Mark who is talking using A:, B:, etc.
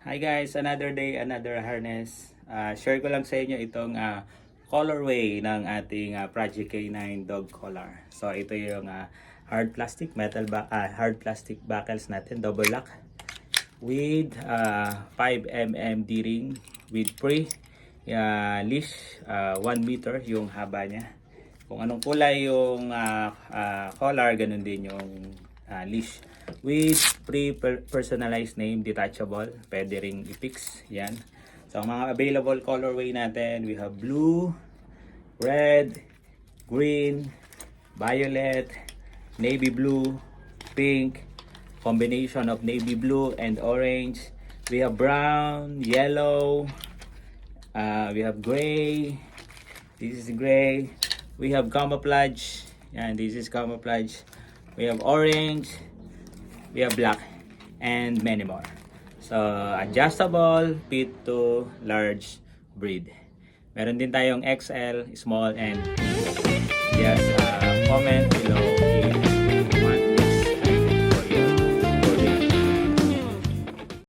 A: Hi guys, another day, another harness. Share ko lang sa inyo itong colorway ng ating Project K9 dog collar. So ito yung hard plastic hard plastic buckles natin, double lock with 5 mm D-ring with pre leash 1 meter yung haba niya. Kung anong kulay yung collar, ganun din yung leash with pre-personalized name, detachable, pwede ring i-fix yan. So mga available colorway natin, we have blue, red, green, violet, navy blue, pink, combination of navy blue and orange. We have brown, yellow, we have gray, this is gray, we have camouflage, and this is camouflage, we have orange, we have black, and many more. So adjustable, fit to large breed. Meron din tayong XL, small, and medium. Just comment below